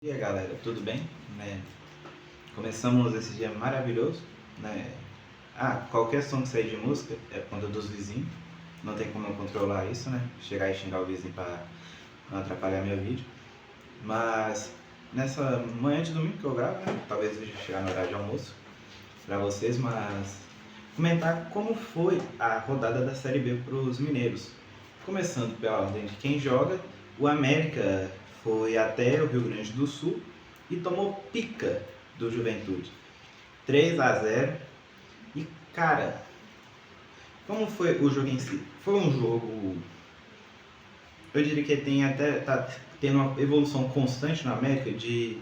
E aí galera, tudo bem? Começamos esse dia maravilhoso, né? Qualquer som que sair de música é por conta dos vizinhos, não tem como eu controlar isso, né? Chegar e xingar o vizinho para não atrapalhar meu vídeo. Mas nessa manhã de domingo que eu gravo, né? Talvez eu chegar no horário de almoço para vocês, mas comentar como foi a rodada da Série B para os mineiros. Começando pela ordem de quem joga, o América foi até o Rio Grande do Sul e tomou pica do Juventude, 3-0. E cara, como foi o jogo em si? Foi um jogo, eu diria que tá tendo uma evolução constante na América de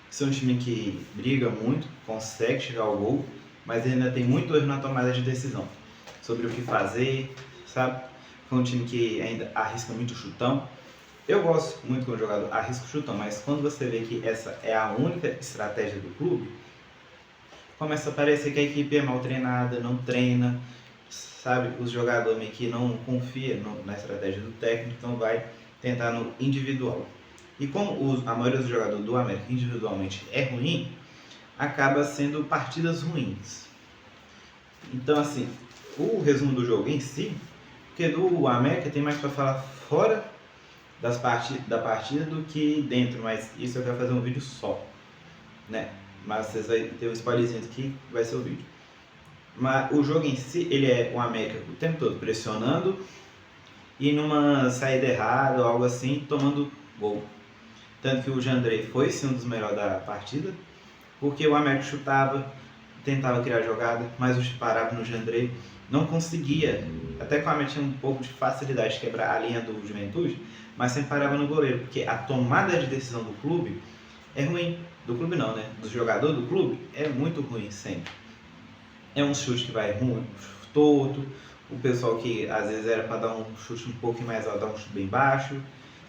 ser um time que briga muito, consegue chegar ao gol, mas ainda tem muito erro na tomada de decisão sobre o que fazer, sabe? Foi um time que ainda arrisca muito chutão. Eu gosto muito quando o jogador arrisca o chutão, mas quando você vê que essa é a única estratégia do clube, começa a parecer que a equipe é mal treinada, não treina, sabe? Os jogadores meio que não confiam na estratégia do técnico, então vai tentar no individual. E como a maioria dos jogadores do América individualmente é ruim, acaba sendo partidas ruins. Então, assim, o resumo do jogo em si, porque do América tem mais para falar fora da partida do que dentro, mas isso eu quero fazer um vídeo só, né? Mas vocês vão ter um spoilerzinho aqui que vai ser o vídeo. Mas o jogo em si, ele é o América o tempo todo pressionando e numa saída errada ou algo assim, tomando gol. Tanto que o Jandrei foi sim um dos melhores da partida, porque o América chutava, tentava criar jogada, mas o parava no Jandrei, não conseguia. Até que o América tinha um pouco de facilidade de quebrar a linha do Juventude, mas sempre parava no goleiro, porque a tomada de decisão do clube é ruim. Do clube não, né? Do jogador do clube é muito ruim sempre. É um chute que vai ruim, torto. O pessoal que às vezes era para dar um chute um pouco mais alto, dá um chute bem baixo.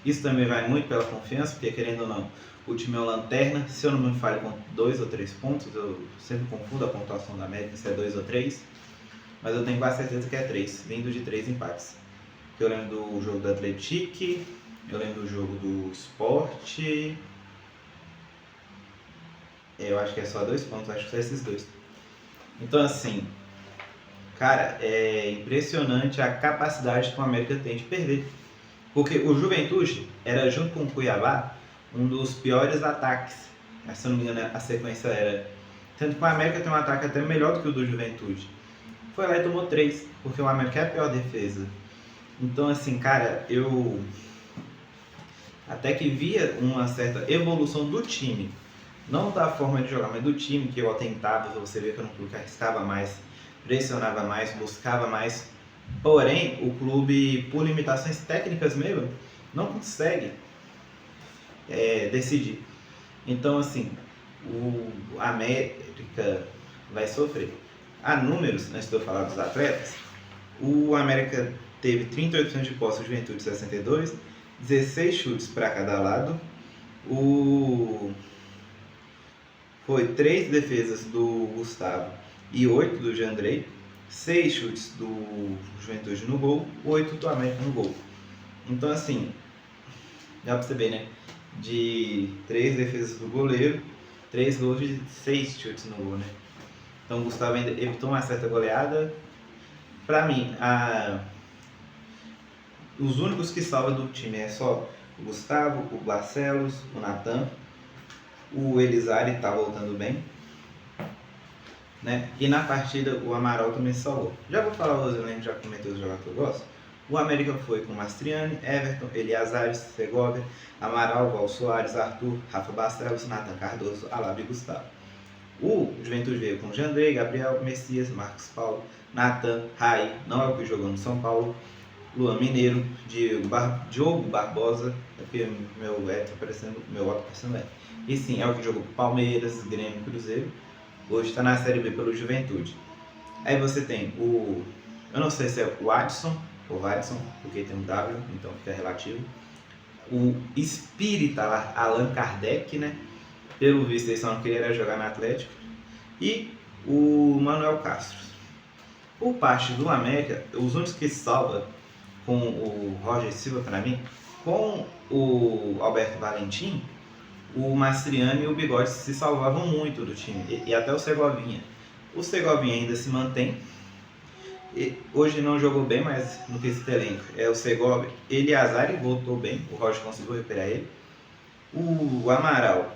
Isso também vai muito pela confiança, porque querendo ou não, o time é o lanterna. Se eu não me falho com 2 ou 3 pontos, eu sempre confundo a pontuação da América, se é 2 ou 3. Mas eu tenho quase certeza que é 3, vindo de 3 empates. Eu lembro do jogo do Atlético, eu lembro do jogo do Sport. Eu acho que é só 2 pontos, acho que são esses dois. Então assim, cara, é impressionante a capacidade que o América tem de perder. Porque o Juventude era, junto com o Cuiabá, um dos piores ataques. Se eu não me engano, a sequência era. Tanto que o América tem um ataque até melhor do que o do Juventude. Foi lá e tomou 3, porque o América é a pior defesa. Então, assim, cara, eu até que via uma certa evolução do time. Não da forma de jogar, mas do time, que eu tentava, você vê que eu não arriscava mais, pressionava mais, buscava mais. Porém, o clube, por limitações técnicas mesmo, não consegue decidir. Então, assim, o América vai sofrer. A números, antes de eu falar dos atletas, o América teve 38% de posse, o Juventude 62%, 16 chutes para cada lado. Foi 3 defesas do Gustavo e 8 do Jandrei, 6 chutes do Juventude no gol, 8 do América no gol. Então, assim, dá pra perceber, né? De 3 defesas do goleiro, 3 gols e 6 chutes no gol, né? Então o Gustavo ainda evitou uma certa goleada. Pra mim, os únicos que salvam do time é só o Gustavo, o Barcelos, o Natan. O Elizari tá voltando bem, né? E na partida o Amaral também salvou. Já vou falar os elencos, já comentei os jogadores que eu gosto. O América foi com Mastriani, Everton, Eliazares, Segovia, Amaral, Val Soares, Arthur, Rafa Barcelos, Nathan Cardoso, Alaba e Gustavo. O Juventude veio com Jandrei, Gabriel, Messias, Marcos Paulo, Nathan, Rai, não é o que jogou no São Paulo, Luan Mineiro, Diogo Barbosa, é porque meu óculos tá parecendo é. E sim, é o que jogou pro Palmeiras, Grêmio, Cruzeiro. Hoje está na Série B pelo Juventude. Aí você tem eu não sei se é o Adson ou Watson, porque tem um W, então fica relativo. O espírita lá, Allan Kardec, né? Pelo visto, eles só não queriam jogar no Atlético. E o Manuel Castro. Por parte do América, os únicos que salva com o Roger Silva, para mim, com o Alberto Valentim, o Mastriani e o Bigode se salvavam muito do time, e até o Segovinha. O Segovinha ainda se mantém. Hoje não jogou bem, mas no quesito elenco é o Segovia. Eliazari voltou bem, o Roger conseguiu recuperar ele. O Amaral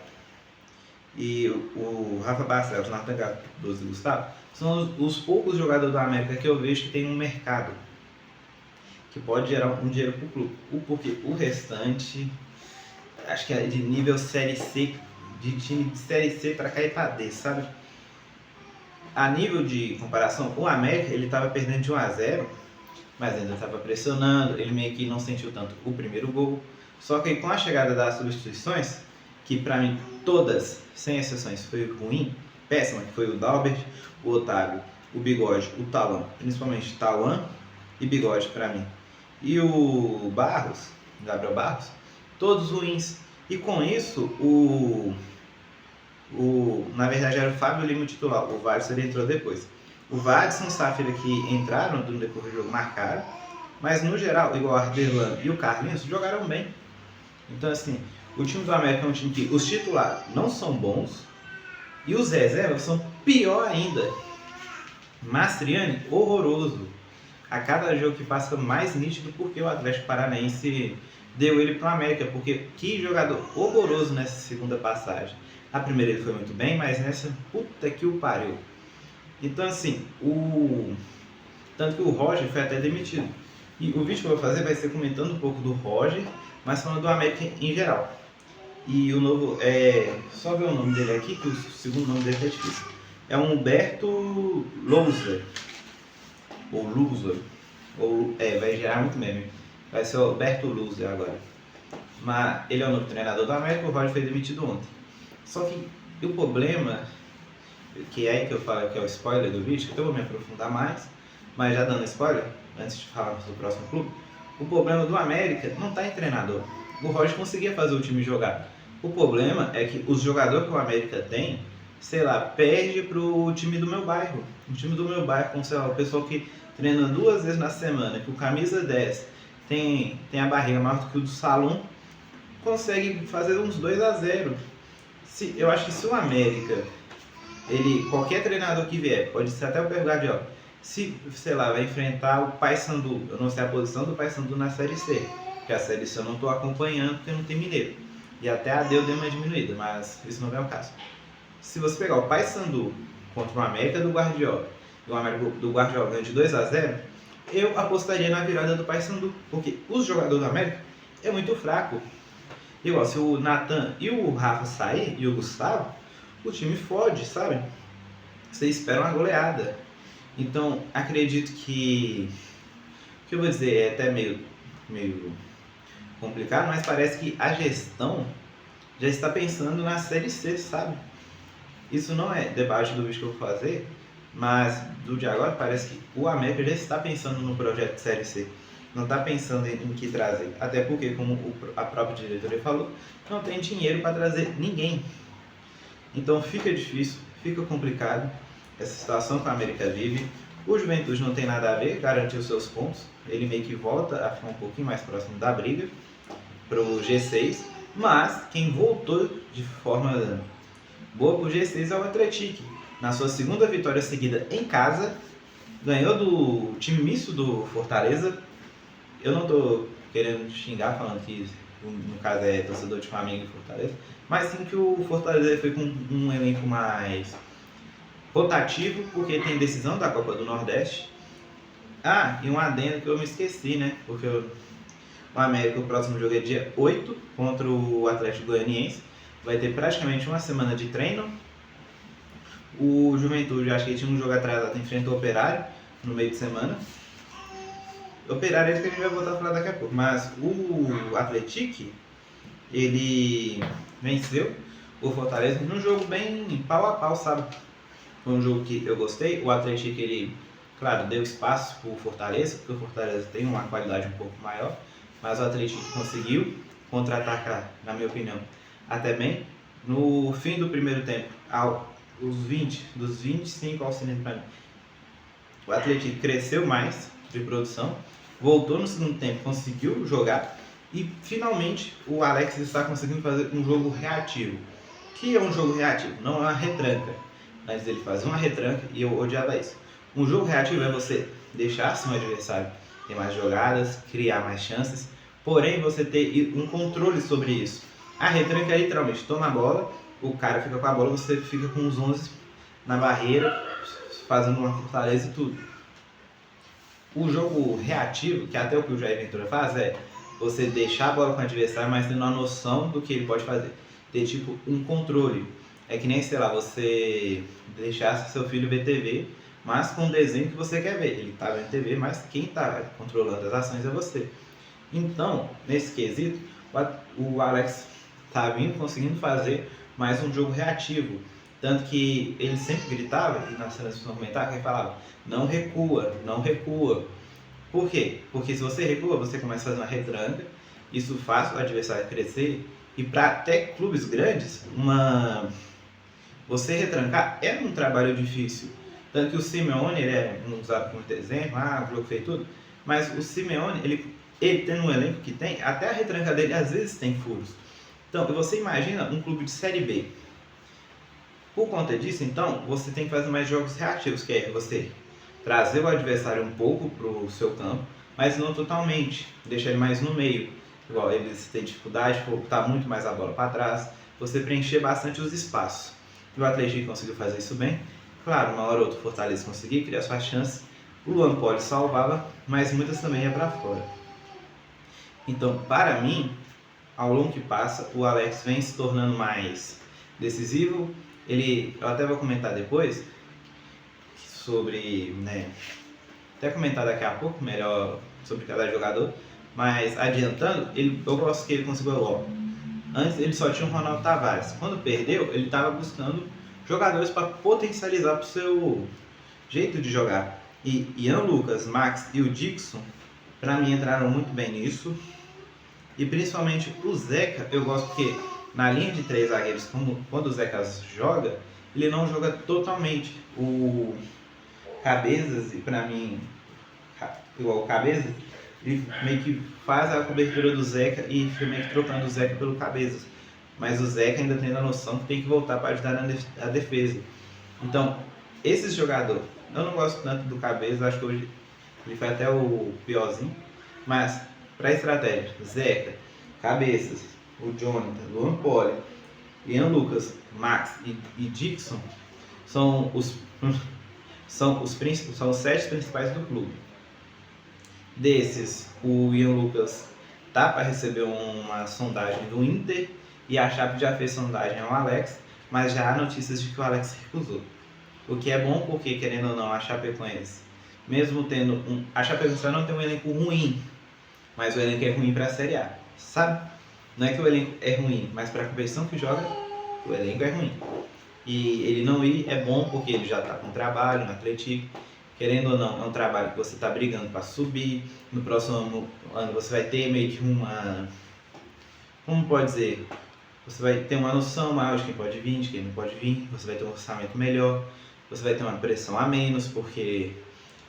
e o Rafa Barcelos, Nathan Cardoso e Gustavo são os poucos jogadores da América que eu vejo que tem um mercado que pode gerar um dinheiro para o clube. Porque o restante, acho que é de nível Série C, de time de Série C para cair para D, sabe? A nível de comparação, o América ele estava perdendo de 1-0, mas ainda estava pressionando, ele meio que não sentiu tanto o primeiro gol. Só que com a chegada das substituições, que para mim todas, sem exceções, foi ruim, péssima, que foi o Dalbert, o Otávio, o Bigode, o Tauan, principalmente Tauan e Bigode para mim, e o Barros, Gabriel Barros, todos ruins. E com isso, na verdade era o Fábio Lima o titular, o Vadson ele entrou depois. O Vadson, o Safira que entraram no decorrer do jogo marcaram, mas no geral, igual o Arderlan e o Carlinhos jogaram bem. Então assim, o time do América é um time que os titulares não são bons e os reservas são pior ainda. Mastriani, horroroso. A cada jogo que passa mais nítido porque o Atlético Paranaense deu ele para o América, porque que jogador horroroso nessa segunda passagem. A primeira ele foi muito bem, mas nessa, puta que o pariu. Então assim, tanto que o Roger foi até demitido. E o vídeo que eu vou fazer vai ser comentando um pouco do Roger, mas falando do América em geral. E o novo, só ver o nome dele aqui, que o segundo nome dele é difícil. É Humberto Louser. Ou Loser. Vai gerar muito meme. Vai ser o Humberto Louser agora. Mas ele é o novo treinador do América, o Roger foi demitido ontem. Só que o problema, que é aí que eu falo que é o spoiler do vídeo, que eu vou me aprofundar mais, mas já dando spoiler, antes de falar do próximo clube, o problema do América não está em treinador. O Roger conseguia fazer o time jogar. O problema é que os jogadores que o América tem, sei lá, perde pro time do meu bairro. O time do meu bairro, com, sei lá, o pessoal que treina 2 vezes na semana, que o camisa 10 tem a barriga maior do que o do salão, consegue fazer uns 2-0. Eu acho que se o América, qualquer treinador que vier, pode ser até o Pep Guardiola, se, sei lá, vai enfrentar o Paysandu, eu não sei a posição do Paysandu na Série C, porque a Série C eu não estou acompanhando porque não tem mineiro, e até a deu uma diminuída, mas isso não é o caso. Se você pegar o Paysandu contra o América do Guardiola, e o América do Guardiola ganha de 2-0, eu apostaria na virada do Paysandu, porque os jogadores do América é muito fraco. Igual, se o Nathan e o Rafa sair, e o Gustavo, o time fode, sabe? Você espera uma goleada. Então, acredito que... O que eu vou dizer é até meio complicado, mas parece que a gestão já está pensando na Série C, sabe? Isso não é debate do vídeo que eu vou fazer, mas do de agora parece que o América já está pensando no projeto de Série C. Não está pensando em que trazer. Até porque, como a própria diretoria falou, não tem dinheiro para trazer ninguém. Então fica difícil, fica complicado essa situação que a América vive. O Juventude não tem nada a ver, garantiu seus pontos. Ele meio que volta a ficar um pouquinho mais próximo da briga para o G6. Mas quem voltou de forma boa para o G6 é o Atlético. Na sua segunda vitória seguida em casa, ganhou do time misto do Fortaleza. Eu não tô querendo xingar falando que no caso é torcedor de Flamengo e Fortaleza, mas sim que o Fortaleza foi com um elenco mais rotativo, porque tem decisão da Copa do Nordeste. Ah, e um adendo que eu me esqueci, né? Porque o América, o próximo jogo é dia 8 contra o Atlético Goianiense. Vai ter praticamente uma semana de treino. O Juventude, acho que ele tinha um jogo atrasado, enfrentou o Operário no meio de semana. Operário é isso que a gente vai voltar a falar daqui a pouco, mas o Atlético, ele venceu o Fortaleza num jogo bem pau a pau, sabe? Foi um jogo que eu gostei. O Atlético, ele, claro, deu espaço para o Fortaleza, porque o Fortaleza tem uma qualidade um pouco maior, mas o Atlético conseguiu contra-atacar, na minha opinião, até bem. No fim do primeiro tempo, dos 25 aos 30 para mim, o Atlético cresceu mais de produção, voltou no segundo tempo, conseguiu jogar E finalmente o Alex está conseguindo fazer um jogo reativo. O que é um jogo reativo? Não é uma retranca. Antes ele fazia uma retranca e eu odiava isso. Um jogo reativo é você deixar seu adversário ter mais jogadas, criar mais chances, porém você ter um controle sobre isso. A retranca é literalmente toma a bola, o cara fica com a bola, você fica com os 11 na barreira, fazendo uma fortaleza e tudo. O jogo reativo, que até o que o Jair Ventura faz, é você deixar a bola com o adversário, mas tendo uma noção do que ele pode fazer. Ter tipo um controle. É que nem, sei lá, você deixasse seu filho ver TV, mas com o desenho que você quer ver. Ele está vendo TV, mas quem está controlando as ações é você. Então, nesse quesito, o Alex está vindo conseguindo fazer mais um jogo reativo. Tanto que ele sempre gritava, e nas cenas de comentário, que ele falava, não recua, não recua. Por quê? Porque se você recua, você começa a fazer uma retranca, isso faz o adversário crescer, e para até clubes grandes, você retrancar é um trabalho difícil. Tanto que o Simeone, ele é usado como exemplo, o jogo fez tudo, mas o Simeone, ele tendo um elenco que tem, até a retranca dele às vezes tem furos. Então, você imagina um clube de Série B. Por conta disso, então, você tem que fazer mais jogos reativos, que é você trazer o adversário um pouco para o seu campo, mas não totalmente, deixar ele mais no meio. Igual eles têm dificuldade, botar muito mais a bola para trás, você preencher bastante os espaços. E o Atlético conseguiu fazer isso bem. Claro, uma hora ou outra o Fortaleza conseguia criar suas chances, o Luan Poli salvava, mas muitas também iam para fora. Então, para mim, ao longo que passa, o Alex vem se tornando mais decisivo. Eu até vou comentar depois sobre, até comentar daqui a pouco melhor sobre cada jogador, mas adiantando, eu gosto que ele conseguiu logo. Antes ele só tinha o Ronaldo Tavares. Quando perdeu, ele estava buscando jogadores para potencializar para o seu jeito de jogar. E Ian Lucas, Max e o Dixon, para mim, entraram muito bem nisso. E principalmente o Zeca, eu gosto porque na linha de 3 zagueiros, quando o Zeca joga, ele não joga totalmente. O Cabezas, e para mim, igual o Cabezas, ele meio que faz a cobertura do Zeca e fica meio que trocando o Zeca pelo Cabezas. Mas o Zeca ainda tem a noção que tem que voltar para ajudar na defesa. Então, esses jogadores, eu não gosto tanto do Cabezas, acho que hoje ele foi até o piorzinho, mas para a estratégia, Zeca, Cabeças, o Jonathan, Luan Poli, Ian Lucas, Max e Dixon são os 7 principais do clube. Desses, o Ian Lucas tá para receber uma sondagem do Inter e a Chape já fez sondagem ao Alex, mas já há notícias de que o Alex recusou. O que é bom porque, querendo ou não, a Chapecoense, mesmo tendo a Chapecoense não tem um elenco ruim, mas o elenco é ruim para a Série A, sabe? Não é que o elenco é ruim, mas para a competição que joga, o elenco é ruim. E ele não ir é bom porque ele já está com trabalho no Atlético. Querendo ou não, é um trabalho que você está brigando para subir. No próximo ano você vai ter meio que como pode dizer, você vai ter uma noção maior de quem pode vir, de quem não pode vir. Você vai ter um orçamento melhor, você vai ter uma pressão a menos, porque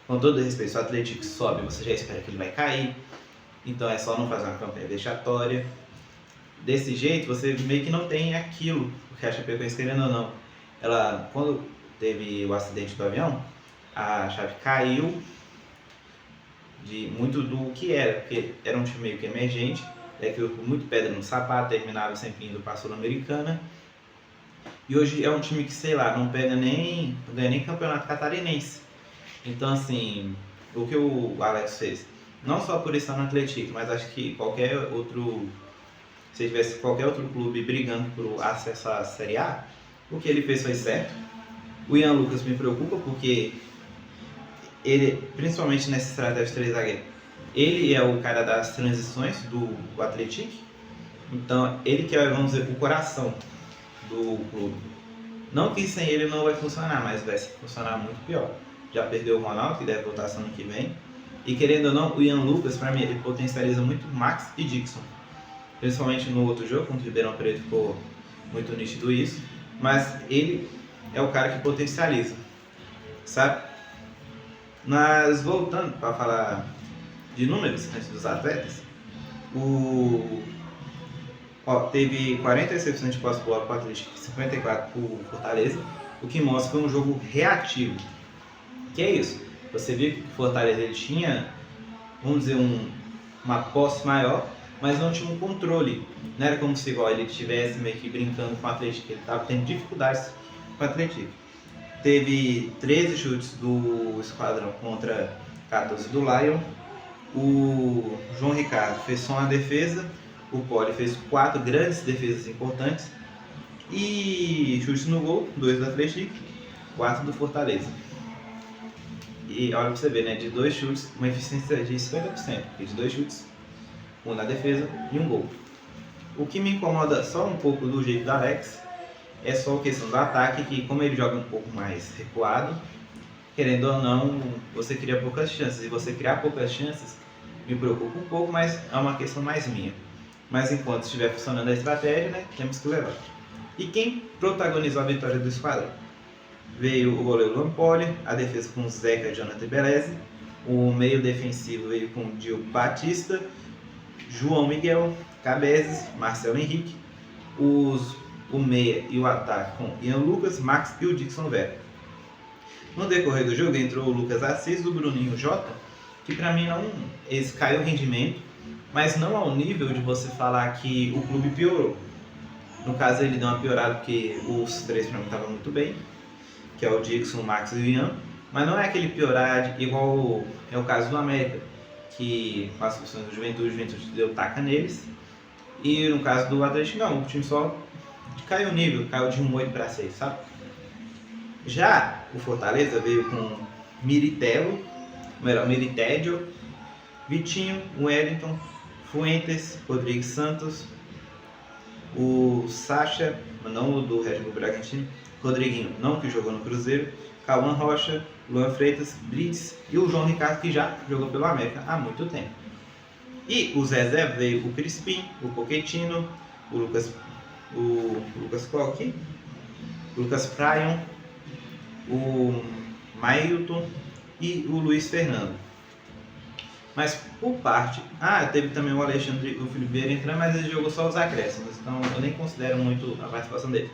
com todo respeito, se o Atlético sobe, você já espera que ele vai cair. Então é só não fazer uma campanha vexatória. Desse jeito, você meio que não tem aquilo, porque a Chapecoense, querendo ou não, ela, quando teve o acidente do avião, a Chape caiu de muito do que era, porque era um time meio que emergente, que com muito pedra no sapato, terminava sempre indo para a Sul-Americana. E hoje é um time que, sei lá, não ganha nem campeonato catarinense. Então, assim, o que o Alex fez, não só por estar no Atlético, mas acho que se tivesse qualquer outro clube brigando por acesso à Série A, o que ele fez foi certo. O Ian Lucas me preocupa porque ele, principalmente nessa estratégia de 3 zagueiros, ele é o cara das transições do Atlético. Então, ele que é, vamos dizer, o coração do clube. Não que sem ele não vai funcionar, mas vai funcionar muito pior. Já perdeu o Ronaldo, que deve voltar ano que vem. E querendo ou não, o Ian Lucas, para mim, ele potencializa muito Max e Dixon. Principalmente no outro jogo, contra o Ribeirão Preto, ficou muito nítido isso. Mas ele é o cara que potencializa, sabe? Mas voltando para falar de números antes dos atletas, Teve 46% de posse de bola para o Atlético e 54% para o Fortaleza, o que mostra que foi um jogo reativo. Que é isso? Você viu que o Fortaleza ele tinha, vamos dizer, uma posse maior, mas não tinha um controle. Não era como se igual ele estivesse meio que brincando com o Atlético, ele estava tendo dificuldades com o Atlético. Teve 13 chutes do Esquadrão contra 14 do Lion. O João Ricardo fez só uma defesa, o Poli fez 4 grandes defesas importantes e chutes no gol, 2 do Atlético, 4 do Fortaleza. E olha pra você ver, né, de 2 chutes, uma eficiência de 50%, porque de 2 chutes, 1 na defesa e 1 gol. O que me incomoda só um pouco do jeito do Alex é só a questão do ataque, que como ele joga um pouco mais recuado, querendo ou não, você cria poucas chances. E você criar poucas chances me preocupa um pouco, mas é uma questão mais minha. Mas enquanto estiver funcionando a estratégia, né, temos que levar. E quem protagonizou a vitória do Esquadrão? Veio o goleiro Lampoli, a defesa com Zeca e Jonathan Beleze, o meio defensivo veio com Diogo Batista, João Miguel, Cabezes, Marcelo Henrique, o meia e o ataque com Ian Lucas, Max e o Dixon Vera. No decorrer do jogo entrou o Lucas Assis, o Bruninho Jota, que para mim não, eles caiu o rendimento, mas não ao nível de você falar que o clube piorou. No caso ele deu uma piorada porque os 3 para mim estavam muito bem, que é o Dixon, o Max e o Ian, mas não é aquele piorar igual é o caso do América, que com as questões do Juventude deu taca neles, e no caso do Atlético não, o time só caiu o nível, caiu de 1,8 para 6, sabe? Já o Fortaleza veio com Miritédio, Vitinho, Wellington, Fuentes, Rodrigues Santos, o Sacha, não o do Red Bull Bragantino, Rodriguinho, não que jogou no Cruzeiro, Cauã Rocha, Luan Freitas, Brits e o João Ricardo, que já jogou pelo América há muito tempo. E o Zezé veio o Crispim, o Pochettino, o Lucas Coque, o Lucas Pryon, o Mailton e o Luiz Fernando. Mas por parte... teve também o Alexandre e o Felipe Vieira entrando, mas ele jogou só os acréscimos, então eu nem considero muito a participação dele.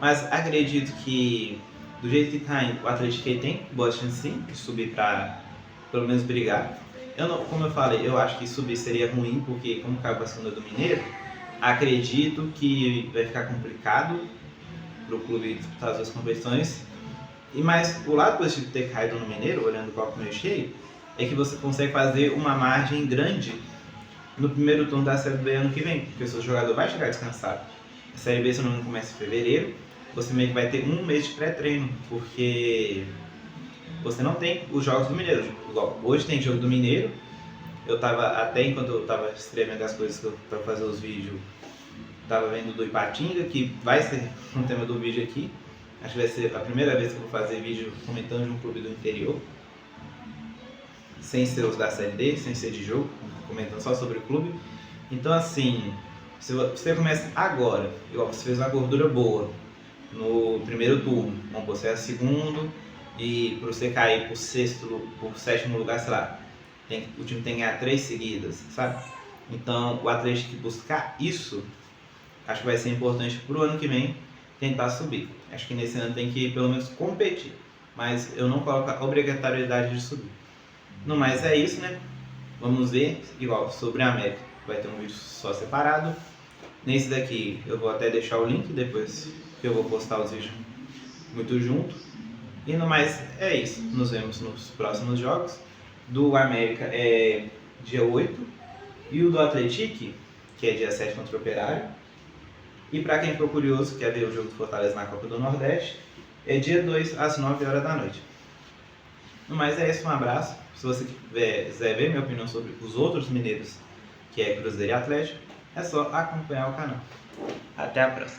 Mas acredito que, do jeito que está indo, o Atlético tem boa chance sim de subir para pelo menos brigar. Como eu falei, eu acho que subir seria ruim, porque como caiu para a segunda do Mineiro, acredito que vai ficar complicado para o clube disputar as 2 competições. Mas o lado positivo de ter caído no Mineiro, olhando o copo meio cheio, é que você consegue fazer uma margem grande no primeiro turno da Série B ano que vem, porque o seu jogador vai chegar descansado. A Série B, se não começa em fevereiro, você meio que vai ter 1 mês de pré-treino, porque você não tem os jogos do Mineiro. Igual, hoje tem jogo do Mineiro, enquanto eu estava escrevendo as coisas para fazer os vídeos, estava vendo do Ipatinga, que vai ser um tema do vídeo aqui. Acho que vai ser a primeira vez que eu vou fazer vídeo comentando de um clube do interior, sem ser os da Série D, sem ser de jogo, comentando só sobre o clube. Então assim, se você começa agora, igual você fez uma gordura boa no primeiro turno, vamos você é segundo, e para você cair por 7º lugar, sei lá, o time tem que ganhar 3 seguidas, sabe? Então o Atlético buscar isso, acho que vai ser importante para o ano que vem tentar subir. Acho que nesse ano tem que pelo menos competir, mas eu não coloco a obrigatoriedade de subir. No mais é isso, né? Vamos ver, igual, sobre a América, vai ter um vídeo só separado. Nesse daqui eu vou até deixar o link depois que eu vou postar os vídeos muito junto. E no mais é isso, nos vemos nos próximos jogos. Do América é dia 8 e o do Atlético, que é dia 7 contra o Operário. E para quem ficou curioso, quer ver o jogo do Fortaleza na Copa do Nordeste, é dia 2 às 9 horas da noite. No mais é isso, um abraço. Se você quiser ver minha opinião sobre os outros mineiros, que é Cruzeiro e Atlético, é só acompanhar o canal. Até a próxima.